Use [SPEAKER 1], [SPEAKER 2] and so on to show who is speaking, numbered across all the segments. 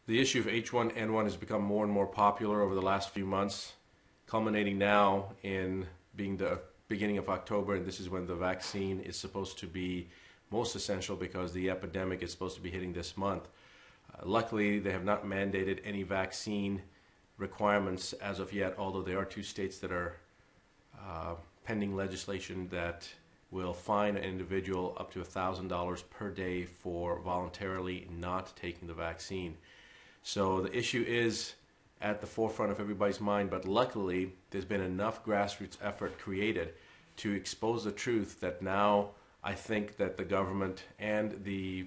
[SPEAKER 1] The issue of H1N1 has become more and more popular over the last few months, culminating now in being the beginning of October, and this is when the vaccine is supposed to be most essential because the epidemic is supposed to be hitting this month. Luckily, they have not mandated any vaccine requirements as of yet, although there are 2 states that are pending legislation that will fine an individual up to $1,000 per day for voluntarily not taking the vaccine. So the issue is at the forefront of everybody's mind, but luckily there's been enough grassroots effort created to expose the truth that now I think that the government and the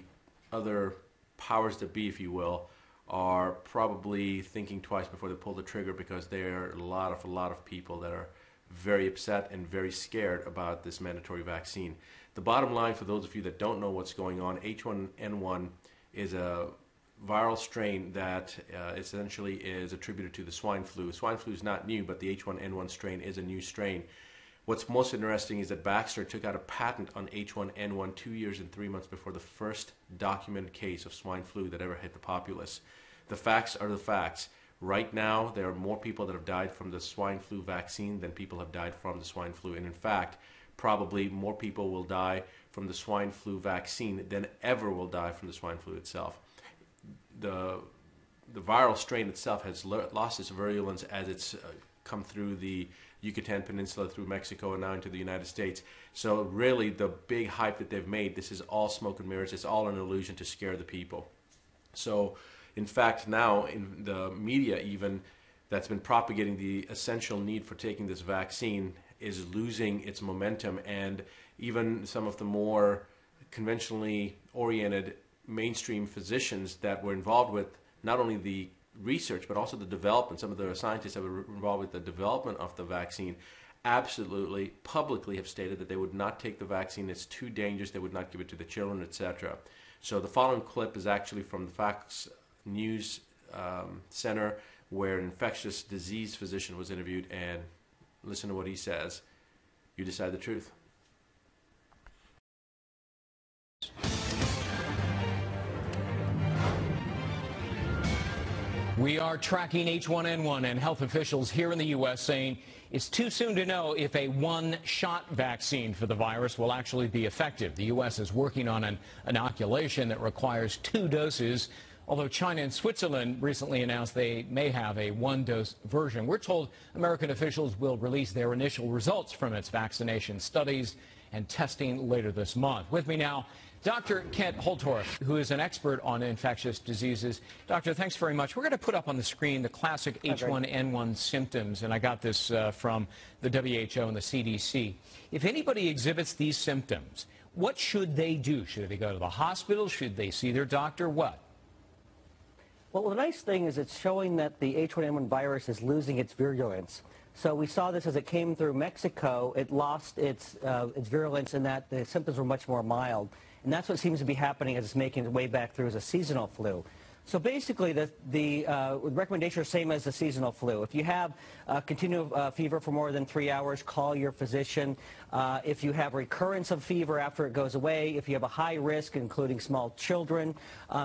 [SPEAKER 1] other powers that be, if you will, are probably thinking twice before they pull the trigger, because there are a lot of people that are very upset and very scared about this mandatory vaccine. The bottom line, for those of you that don't know what's going on, H1N1 is a viral strain that essentially is attributed to the swine flu. Swine flu is not new, but the H1N1 strain is a new strain. What's most interesting is that Baxter took out a patent on H1N1 2 years and 3 months before the first documented case of swine flu that ever hit the populace. The facts are the facts. Right now, there are more people that have died from the swine flu vaccine than people have died from the swine flu. And in fact, probably more people will die from the swine flu vaccine than ever will die from the swine flu itself. The viral strain itself has lost its virulence as it's come through the Yucatan Peninsula, through Mexico, and now into the United States. So really, the big hype that they've made, this is all smoke and mirrors. It's all an illusion to scare the people. So in fact, now in the media even that's been propagating the essential need for taking this vaccine is losing its momentum, and even some of the more conventionally oriented mainstream physicians that were involved with not only the research but also the development, some of the scientists that were involved with the development of the vaccine, absolutely publicly have stated that they would not take the vaccine. It's too dangerous. They would not give it to the children, etc. So the following clip is actually from the Fox News Center, where an infectious disease physician was interviewed, and listen to what he says. You decide the truth.
[SPEAKER 2] We are tracking H1N1, and health officials here in the U.S. saying it's too soon to know if a one-shot vaccine for the virus will actually be effective. The U.S. is working on an inoculation that requires 2 doses, although China and Switzerland recently announced they may have a 1-dose version. We're told American officials will release their initial results from its vaccination studies and testing later this month. With me now, Dr. Kent Holtorf, who is an expert on infectious diseases. Doctor, thanks very much. We're going to put up on the screen the classic H1N1 symptoms, and I got this from the WHO and the CDC. If anybody exhibits these symptoms, what should they do? Should they go to the hospital? Should they see their doctor? What?
[SPEAKER 3] Well, the nice thing is it's showing that the H1N1 virus is losing its virulence. So we saw this as it came through Mexico. It lost its virulence in that the symptoms were much more mild. And that's what seems to be happening as it's making its way back through as a seasonal flu. So basically, the recommendation is the same as the seasonal flu. If you have continued fever for more than 3 hours, call your physician. If you have recurrence of fever after it goes away, if you have a high risk, including small children,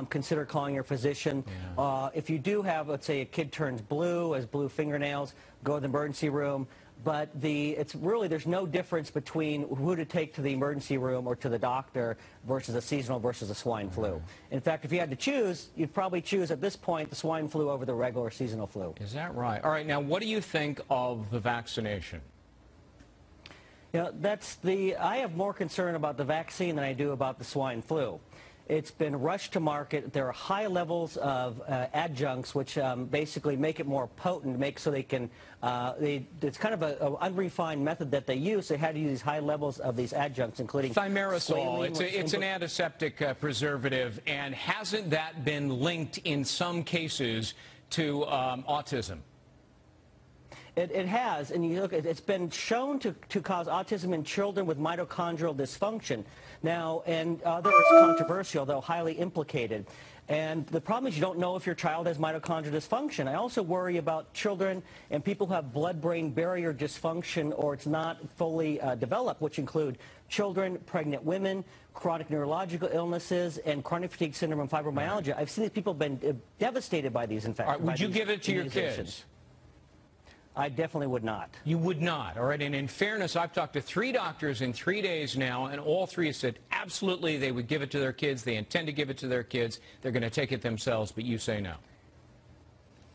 [SPEAKER 3] consider calling your physician.
[SPEAKER 2] Yeah.
[SPEAKER 3] If you do have, let's say, a kid turns blue, has blue fingernails, go to the emergency room. But it's really, there's no difference between who to take to the emergency room or to the doctor versus a seasonal versus a swine flu. In fact, if you had to choose, you'd probably choose at this point the swine flu over the regular seasonal flu.
[SPEAKER 2] Is that right? All right, now what do you think of the vaccination?
[SPEAKER 3] You know, I have more concern about the vaccine than I do about the swine flu. It's been rushed to market. There are high levels of adjuncts which basically make it more potent, so they can, it's kind of an unrefined method that they use. They had to use these high levels of these adjuncts, including
[SPEAKER 2] thimerosal. It's an antiseptic preservative, and hasn't that been linked in some cases to autism?
[SPEAKER 3] It has, and you look, it's been shown to cause autism in children with mitochondrial dysfunction. Now, and others controversial, though highly implicated. And the problem is you don't know if your child has mitochondrial dysfunction. I also worry about children and people who have blood-brain barrier dysfunction or it's not fully developed, which include children, pregnant women, chronic neurological illnesses, and chronic fatigue syndrome and fibromyalgia. I've seen these people have been devastated by these infections.
[SPEAKER 2] All right, would you give it to your kids?
[SPEAKER 3] I definitely would not.
[SPEAKER 2] You would not. All right. And in fairness, I've talked to 3 doctors in 3 days now, and all 3 have said absolutely they would give it to their kids. They intend to give it to their kids. They're going to take it themselves, but you say no.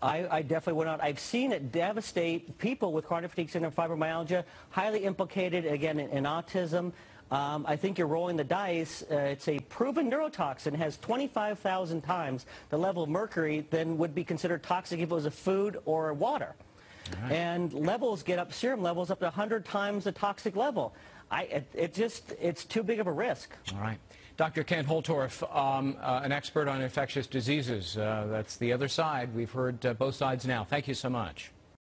[SPEAKER 3] I definitely would not. I've seen it devastate people with chronic fatigue syndrome, fibromyalgia, highly implicated, again, in autism. I think you're rolling the dice. It's a proven neurotoxin, has 25,000 times the level of mercury than would be considered toxic if it was a food or water. Right. And levels get up, serum levels up to 100 times the toxic level. It's too big of a risk.
[SPEAKER 2] All right. Dr. Kent Holtorf, an expert on infectious diseases. That's the other side. We've heard both sides now. Thank you so much.